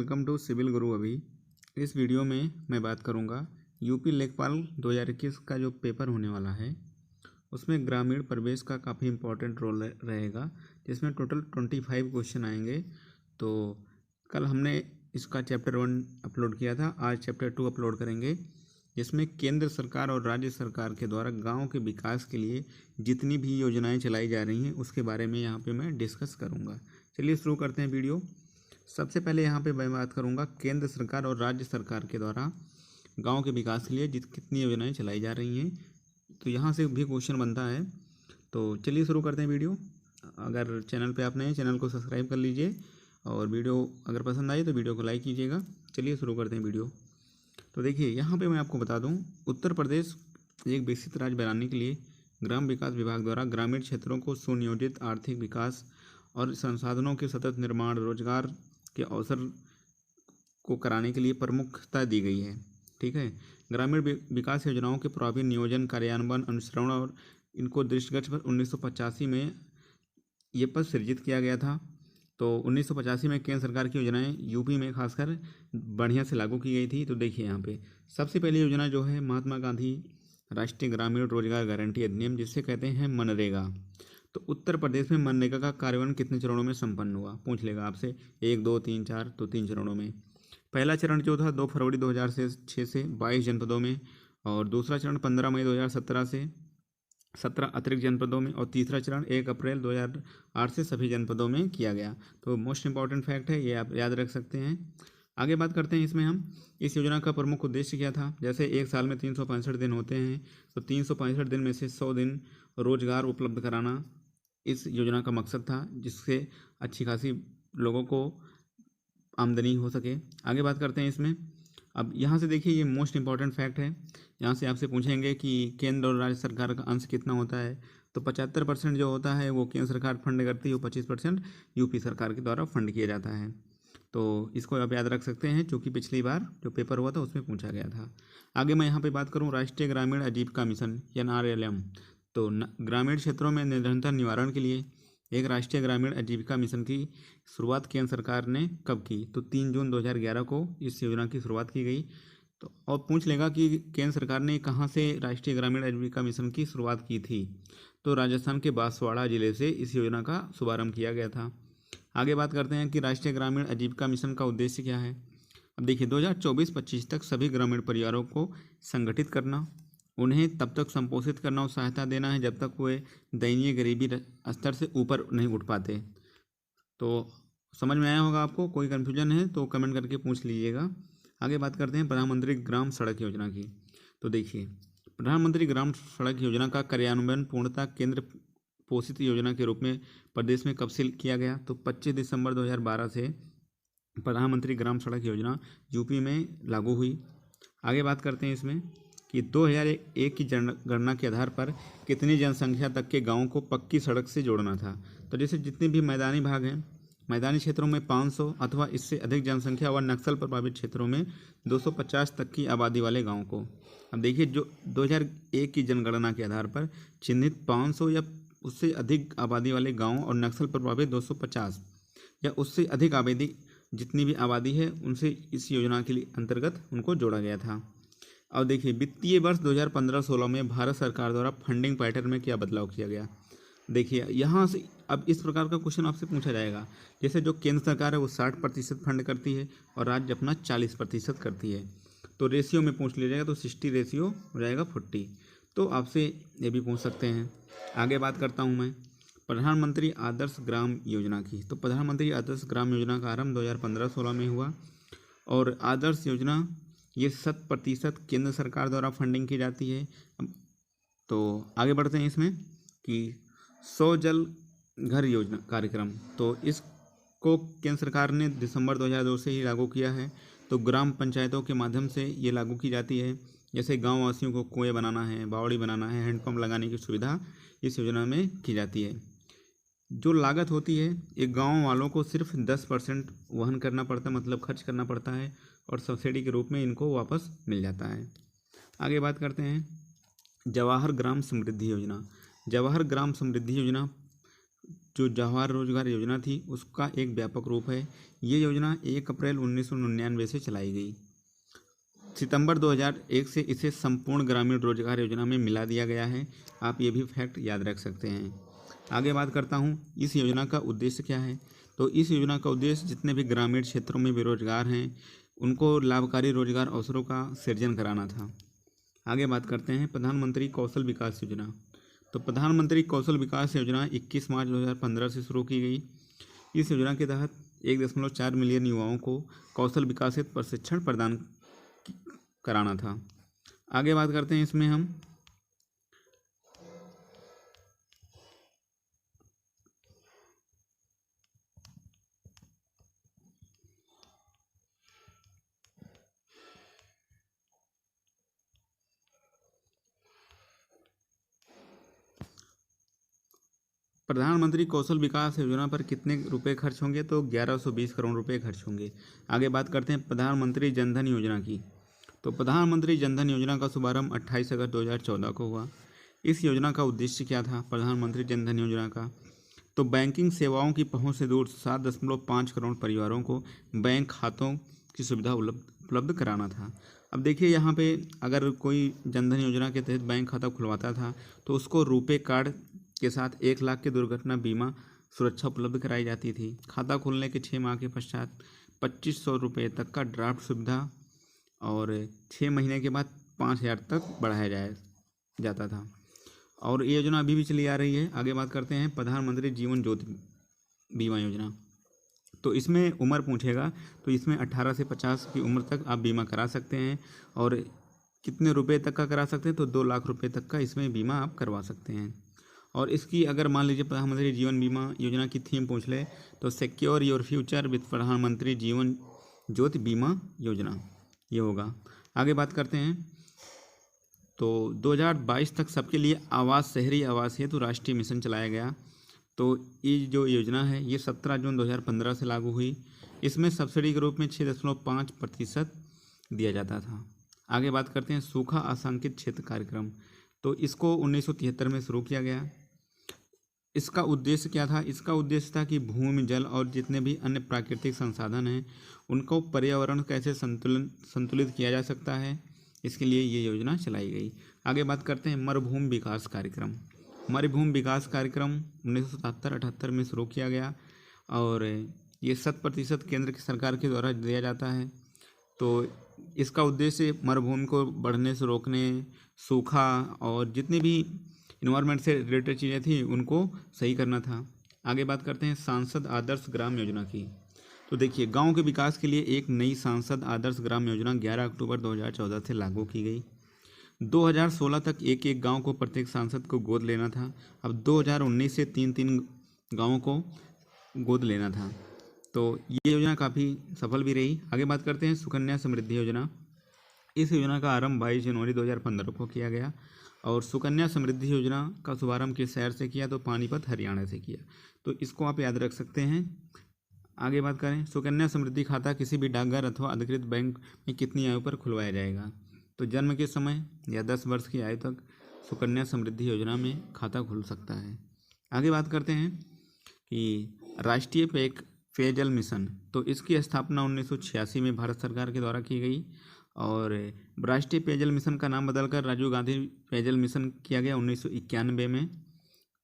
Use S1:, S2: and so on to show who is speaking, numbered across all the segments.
S1: Welcome to civil गुरु। अभी इस video में मैं बात करूंगा यूपी लेखपाल 2021 का जो पेपर होने वाला है उसमें ग्रामीण परिवेश का काफ़ी इंपॉर्टेंट रोल रहेगा, जिसमें टोटल 25 क्वेश्चन आएंगे। तो कल हमने इसका चैप्टर 1 अपलोड किया था, आज चैप्टर 2 अपलोड करेंगे, जिसमें केंद्र सरकार और राज्य सरकार के द्वारा गाँव के विकास के लिए जितनी भी योजनाएँ चलाई जा रही हैं उसके बारे में यहाँ पर मैं डिस्कस करूँगा। चलिए शुरू करते हैं वीडियो। सबसे पहले यहाँ पे मैं बात करूँगा केंद्र सरकार और राज्य सरकार के द्वारा गांव के विकास के लिए कितनी योजनाएं चलाई जा रही हैं, तो यहाँ से भी क्वेश्चन बनता है। तो चलिए शुरू करते हैं वीडियो। अगर चैनल पे आप नए हैं, चैनल को सब्सक्राइब कर लीजिए और वीडियो अगर पसंद आए तो वीडियो को लाइक कीजिएगा। चलिए शुरू करते हैं वीडियो। तो देखिए यहाँ पर मैं आपको बता दूँ, उत्तर प्रदेश एक विकसित राज्य बनाने के लिए ग्राम विकास विभाग द्वारा ग्रामीण क्षेत्रों को सुनियोजित आर्थिक विकास और संसाधनों के सतत निर्माण, रोजगार के अवसर को कराने के लिए प्रमुखता दी गई है। ठीक है, ग्रामीण विकास योजनाओं के प्रभावी नियोजन, कार्यान्वयन, अनुश्रवण और इनको दृष्टिगत पर 1985 में ये पद सृजित किया गया था। तो 1985 में केंद्र सरकार की योजनाएं यूपी में खासकर बढ़िया से लागू की गई थी। तो देखिए यहाँ पे सबसे पहली योजना जो है महात्मा गांधी राष्ट्रीय ग्रामीण रोजगार गारंटी अधिनियम, जिसे कहते हैं मनरेगा। तो उत्तर प्रदेश में मनरेगा का कार्यान्वयन कितने चरणों में संपन्न हुआ, पूछ लेगा आपसे, 1, 2, 3, 4। तो 3 चरणों में। पहला चरण जो था 2 फरवरी 2006 से 22 जनपदों में, और दूसरा चरण 15 मई 2017 से 17 अतिरिक्त जनपदों में, और तीसरा चरण 1 अप्रैल 2008 से सभी जनपदों में किया गया। तो मोस्ट इंपॉर्टेंट फैक्ट है, ये आप याद रख सकते हैं। आगे बात करते हैं इसमें हम इस योजना का प्रमुख उद्देश्य क्या था। जैसे एक साल में 365 दिन होते हैं, तो 365 दिन में से 100 दिन रोजगार उपलब्ध कराना इस योजना का मकसद था, जिससे अच्छी खासी लोगों को आमदनी हो सके। आगे बात करते हैं इसमें। अब यहाँ से देखिए, ये मोस्ट इंपॉर्टेंट फैक्ट है। यहाँ से आपसे पूछेंगे कि केंद्र और राज्य सरकार का अंश कितना होता है, तो 75% जो होता है वो केंद्र सरकार फंड करती है, 25% यूपी सरकार के द्वारा फंड किया जाता है। तो इसको आप याद रख सकते हैं, क्योंकि पिछली बार जो पेपर हुआ था उसमें पूछा गया था। आगे मैं यहाँ पे बात करूँ राष्ट्रीय ग्रामीण आजीविका मिशन NRLM। तो ग्रामीण क्षेत्रों में निर्धनता निवारण के लिए एक राष्ट्रीय ग्रामीण आजीविका मिशन की शुरुआत केंद्र सरकार ने कब की, तो 3 जून 2011 को इस योजना की शुरुआत की गई। तो और पूछ लेगा कि केंद्र सरकार ने कहाँ से राष्ट्रीय ग्रामीण आजीविका मिशन की शुरुआत की थी, तो राजस्थान के बांसवाड़ा जिले से इस योजना का शुभारंभ किया गया था। आगे बात करते हैं कि राष्ट्रीय ग्रामीण आजीविका मिशन का उद्देश्य क्या है। अब देखिए 2024-25 तक सभी ग्रामीण परिवारों को संगठित करना, उन्हें तब तक संपोषित करना और सहायता देना है जब तक वे दयनीय गरीबी स्तर से ऊपर नहीं उठ पाते। तो समझ में आया होगा आपको, कोई कन्फ्यूजन है तो कमेंट करके पूछ लीजिएगा। आगे बात करते हैं प्रधानमंत्री ग्राम सड़क योजना की। तो देखिए प्रधानमंत्री ग्राम सड़क योजना का कार्यान्वयन पूर्णतः केंद्र पोषित योजना के रूप में प्रदेश में कब से किया गया, तो 25 दिसंबर 2012 से प्रधानमंत्री ग्राम सड़क योजना यूपी में लागू हुई। आगे बात करते हैं इसमें कि 2001 की जनगणना के आधार पर कितनी जनसंख्या तक के गांवों को पक्की सड़क से जोड़ना था। तो जैसे जितने भी मैदानी भाग हैं, मैदानी क्षेत्रों में 500 अथवा इससे अधिक जनसंख्या और नक्सल प्रभावित क्षेत्रों में 250 तक की आबादी वाले गाँव को। अब देखिए जो 2001 की जनगणना के आधार पर चिन्हित 500 या उससे अधिक आबादी वाले गाँव और नक्सल प्रभावित 250 या उससे अधिक आबादी, जितनी भी आबादी है उनसे इस योजना के लिए अंतर्गत उनको जोड़ा गया था। अब देखिए वित्तीय वर्ष 2015-16 में भारत सरकार द्वारा फंडिंग पैटर्न में क्या बदलाव किया गया। देखिए यहाँ से अब इस प्रकार का क्वेश्चन आपसे पूछा जाएगा, जैसे जो केंद्र सरकार है वो 60% फंड करती है और राज्य अपना 40% करती है। तो रेशियो में पूछ लिया जाएगा, तो 60 रेशियो हो जाएगा 40। तो आपसे ये भी पूछ सकते हैं। आगे बात करता हूँ मैं प्रधानमंत्री आदर्श ग्राम योजना की। तो प्रधानमंत्री आदर्श ग्राम योजना का आरंभ 2015-16 में हुआ, और आदर्श योजना ये 100% केंद्र सरकार द्वारा फंडिंग की जाती है। तो आगे बढ़ते हैं इसमें कि 100 जल घर योजना कार्यक्रम, तो इसको केंद्र सरकार ने दिसंबर 2002 से ही लागू किया है। तो ग्राम पंचायतों के माध्यम से ये लागू की जाती है। जैसे गांव वासियों को कुएं बनाना है, बावड़ी बनाना है, हैंडपम्प लगाने की सुविधा इस योजना में की जाती है। जो लागत होती है एक गांव वालों को सिर्फ 10% वहन करना पड़ता है, मतलब खर्च करना पड़ता है, और सब्सिडी के रूप में इनको वापस मिल जाता है। आगे बात करते हैं जवाहर ग्राम समृद्धि योजना। जवाहर ग्राम समृद्धि योजना जो जवाहर रोजगार योजना थी उसका एक व्यापक रूप है। ये योजना 1 अप्रैल 1999 से चलाई गई। सितंबर 2001 से इसे संपूर्ण ग्रामीण रोजगार योजना में मिला दिया गया है। आप ये भी फैक्ट याद रख सकते हैं। आगे बात करता हूँ इस योजना का उद्देश्य क्या है। तो इस योजना का उद्देश्य जितने भी ग्रामीण क्षेत्रों में बेरोजगार हैं उनको लाभकारी रोजगार अवसरों का सृजन कराना था। आगे बात करते हैं प्रधानमंत्री कौशल विकास योजना। तो प्रधानमंत्री कौशल विकास योजना 21 मार्च 2015 से शुरू की गई। इस योजना के तहत 1.4 मिलियन युवाओं को कौशल विकास हेतु प्रशिक्षण प्रदान कराना था। आगे बात करते हैं इसमें हम प्रधानमंत्री कौशल विकास योजना पर कितने रुपए खर्च होंगे। तो 1120 करोड़ रुपए खर्च होंगे। आगे बात करते हैं प्रधानमंत्री जनधन योजना की। तो प्रधानमंत्री जनधन योजना का शुभारंभ 28 अगस्त 2014 को हुआ। इस योजना का उद्देश्य क्या था प्रधानमंत्री जनधन योजना का। तो बैंकिंग सेवाओं की पहुंच से दूर 7.5 करोड़ परिवारों को बैंक खातों की सुविधा उपलब्ध कराना था। अब देखिए यहाँ पे अगर कोई जनधन योजना के तहत बैंक खाता खुलवाता था तो उसको रुपे कार्ड के साथ 1 लाख की दुर्घटना बीमा सुरक्षा उपलब्ध कराई जाती थी। खाता खुलने के 6 माह के पश्चात 2500 रुपये तक का ड्राफ्ट सुविधा और 6 महीने के बाद 5000 तक बढ़ाया जाता था। और ये योजना अभी भी चली आ रही है। आगे बात करते हैं प्रधानमंत्री जीवन ज्योति बीमा योजना। तो इसमें उम्र पूछेगा तो इसमें 18 से 50 की उम्र तक आप बीमा करा सकते हैं। और कितने रुपए तक का करा सकते हैं तो 2 लाख रुपए तक का इसमें बीमा आप करवा सकते हैं। और इसकी अगर मान लीजिए प्रधानमंत्री जीवन बीमा योजना की थीम पूछ ले तो सिक्योर योर फ्यूचर विद प्रधानमंत्री जीवन ज्योति बीमा योजना ये होगा। आगे बात करते हैं तो 2022 तक सबके लिए आवास शहरी आवास हेतु राष्ट्रीय मिशन चलाया गया। तो ये जो योजना है ये 17 जून 2015 से लागू हुई। इसमें सब्सिडी के रूप में 6.5% दिया जाता था। आगे बात करते हैं सूखा आशंकित क्षेत्र कार्यक्रम। तो इसको 1973 में शुरू किया गया। इसका उद्देश्य क्या था। इसका उद्देश्य था कि भूमि जल और जितने भी अन्य प्राकृतिक संसाधन हैं उनको पर्यावरण कैसे संतुलित किया जा सकता है, इसके लिए ये योजना चलाई गई। आगे बात करते हैं मरुभूमि विकास कार्यक्रम। मरुभूमि विकास कार्यक्रम 1977-78 में शुरू किया गया और ये 100% केंद्र की सरकार के द्वारा दिया जाता है। तो इसका उद्देश्य मरुभूमि को बढ़ने से रोकने, सूखा और जितनी भी इन्वायरमेंट से रिलेटेड चीज़ें थी उनको सही करना था। आगे बात करते हैं सांसद आदर्श ग्राम योजना की। तो देखिए गांव के विकास के लिए एक नई सांसद आदर्श ग्राम योजना 11 अक्टूबर 2014 से लागू की गई। 2016 तक एक एक गांव को प्रत्येक सांसद को गोद लेना था। अब 2019 से 3-3 गाँवों को गोद लेना था। तो ये योजना काफ़ी सफल भी रही। आगे बात करते हैं सुकन्या समृद्धि योजना। इस योजना का आरंभ 22 जनवरी 2015 को किया गया और सुकन्या समृद्धि योजना का शुभारंभ किस शहर से किया तो पानीपत हरियाणा से किया। तो इसको आप याद रख सकते हैं। आगे बात करें सुकन्या समृद्धि खाता किसी भी डाकघर अथवा अधिकृत बैंक में कितनी आयु पर खुलवाया जाएगा। तो जन्म के समय या 10 वर्ष की आयु तक सुकन्या समृद्धि योजना में खाता खुल सकता है। आगे बात करते हैं कि राष्ट्रीय पेयजल मिशन। तो इसकी स्थापना 1986 में भारत सरकार के द्वारा की गई और राष्ट्रीय पेयजल मिशन का नाम बदलकर राजीव गांधी पेयजल मिशन किया गया 1991 में।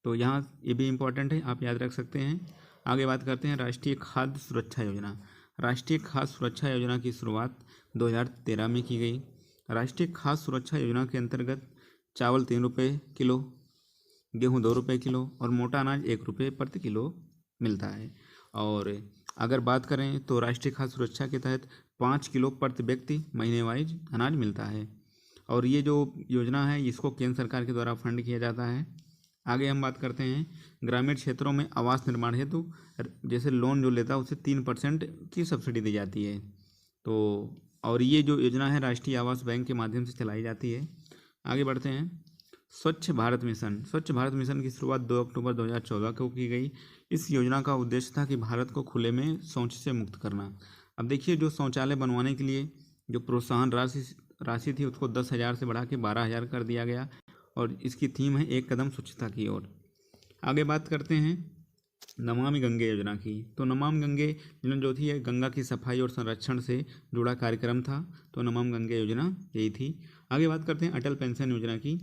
S1: तो यहाँ ये भी इम्पोर्टेंट है, आप याद रख सकते हैं। आगे बात करते हैं राष्ट्रीय खाद्य सुरक्षा योजना। राष्ट्रीय खाद्य सुरक्षा योजना की शुरुआत 2013 में की गई। राष्ट्रीय खाद्य सुरक्षा योजना के अंतर्गत चावल 3 रुपये किलो, गेहूँ 2 रुपये किलो और मोटा अनाज 1 रुपये प्रति किलो मिलता है। और अगर बात करें तो राष्ट्रीय खाद्य सुरक्षा के तहत 5 किलो प्रति व्यक्ति महीने वाइज अनाज मिलता है। और ये जो योजना है इसको केंद्र सरकार के द्वारा फंड किया जाता है। आगे हम बात करते हैं ग्रामीण क्षेत्रों में आवास निर्माण हेतु जैसे लोन जो लेता है उसे 3% की सब्सिडी दी जाती है। तो और ये जो योजना है राष्ट्रीय आवास बैंक के माध्यम से चलाई जाती है। आगे बढ़ते हैं स्वच्छ भारत मिशन। स्वच्छ भारत मिशन की शुरुआत 2 अक्टूबर 2014 को की गई। इस योजना का उद्देश्य था कि भारत को खुले में शौच से मुक्त करना। अब देखिए जो शौचालय बनवाने के लिए जो प्रोत्साहन राशि थी उसको 10,000 से बढ़ा के 12,000 कर दिया गया और इसकी थीम है एक कदम स्वच्छता की ओर। आगे बात करते हैं नमामि गंगे योजना की। तो नमामि गंगे योजना जो थी ये गंगा की सफाई और संरक्षण से जुड़ा कार्यक्रम था। तो नमामि गंगे योजना यही थी। आगे बात करते हैं अटल पेंशन योजना की।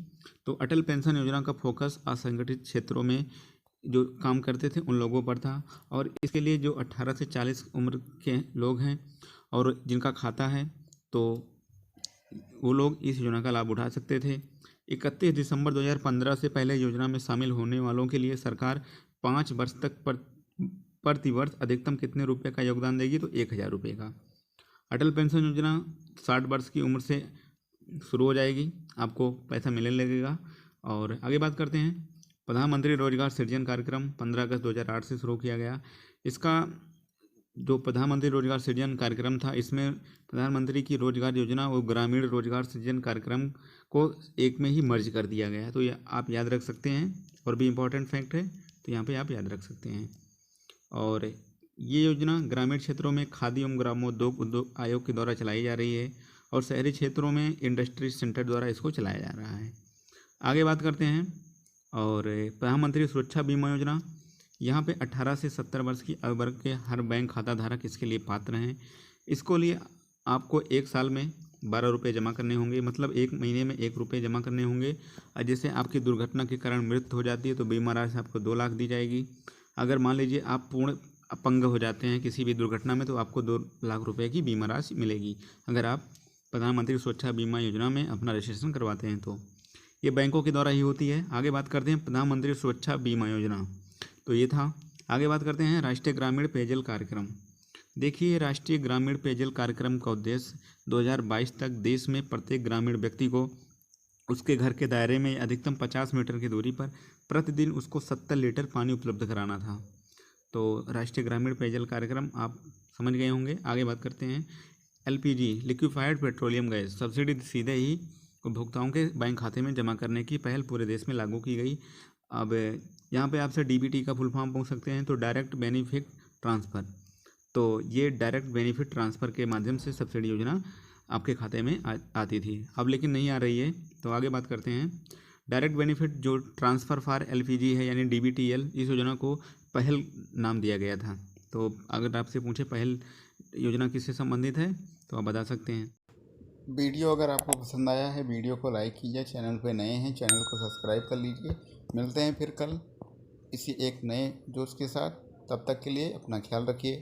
S1: तो अटल पेंशन योजना का फोकस असंगठित क्षेत्रों में जो काम करते थे उन लोगों पर था, और इसके लिए जो 18 से 40 उम्र के लोग हैं और जिनका खाता है तो वो लोग इस योजना का लाभ उठा सकते थे। 31 दिसंबर 2015 से पहले योजना में शामिल होने वालों के लिए सरकार 5 वर्ष तक प्रति वर्ष अधिकतम कितने रुपए का योगदान देगी? तो 1000 रुपये का। अटल पेंशन योजना 60 वर्ष की उम्र से शुरू हो जाएगी, आपको पैसा मिलने लगेगा। और आगे बात करते हैं प्रधानमंत्री रोजगार सृजन कार्यक्रम 15 अगस्त 2008 से शुरू किया गया। इसका जो प्रधानमंत्री रोजगार सृजन कार्यक्रम था, इसमें प्रधानमंत्री की रोजगार योजना और ग्रामीण रोजगार सृजन कार्यक्रम को एक में ही मर्ज कर दिया गया है। तो ये आप याद रख सकते हैं, और भी इम्पोर्टेंट फैक्ट है तो यहाँ पे आप याद रख सकते हैं। और ये योजना ग्रामीण क्षेत्रों में खादी एवं ग्रामोद्योग आयोग के द्वारा चलाई जा रही है, और शहरी क्षेत्रों में इंडस्ट्री सेंटर द्वारा इसको चलाया जा रहा है। आगे बात करते हैं और प्रधानमंत्री सुरक्षा बीमा योजना। यहाँ पे 18 से 70 वर्ष की आयु वर्ग के हर बैंक खाता धारक इसके लिए पात्र हैं। इसको लिए आपको एक साल में 12 रुपये जमा करने होंगे, मतलब एक महीने में 1 रुपये जमा करने होंगे। और जैसे आपकी दुर्घटना के कारण मृत्यु हो जाती है तो बीमा राशि आपको 2 लाख दी जाएगी। अगर मान लीजिए आप पूर्ण अपंग हो जाते हैं किसी भी दुर्घटना में तो आपको 2 लाख रुपये की बीमा राशि मिलेगी, अगर आप प्रधानमंत्री सुरक्षा बीमा योजना में अपना रजिस्ट्रेशन करवाते हैं तो। ये बैंकों के द्वारा ही होती है। आगे बात करते हैं प्रधानमंत्री सुरक्षा बीमा योजना, तो ये था। आगे बात करते हैं राष्ट्रीय ग्रामीण पेयजल कार्यक्रम। देखिए, राष्ट्रीय ग्रामीण पेयजल कार्यक्रम का उद्देश्य 2022 तक देश में प्रत्येक ग्रामीण व्यक्ति को उसके घर के दायरे में अधिकतम 50 मीटर की दूरी पर प्रतिदिन उसको 70 लीटर पानी उपलब्ध कराना था। तो राष्ट्रीय ग्रामीण पेयजल कार्यक्रम आप समझ गए होंगे। आगे बात करते हैं LPG liquefied petroleum gas subsidy सीधे ही उपभोक्ताओं के बैंक खाते में जमा करने की पहल पूरे देश में लागू की गई। अब यहाँ पे आपसे DBT का फुल फॉर्म पूछ सकते हैं, तो डायरेक्ट बेनिफिट ट्रांसफ़र। तो ये डायरेक्ट बेनिफिट ट्रांसफ़र के माध्यम से सब्सिडी योजना आपके खाते में आती थी, अब लेकिन नहीं आ रही है। तो आगे बात करते हैं डायरेक्ट बेनिफिट जो ट्रांसफ़र फॉर LPG है यानी DBTL, इस योजना को पहल नाम दिया गया था। तो अगर आपसे पूछे पहल योजना किससे संबंधित है तो आप बता सकते हैं।
S2: वीडियो अगर आपको पसंद आया है वीडियो को लाइक कीजिए, चैनल पे नए हैं चैनल को सब्सक्राइब कर लीजिए। मिलते हैं फिर कल इसी एक नए जोश के साथ, तब तक के लिए अपना ख्याल रखिए।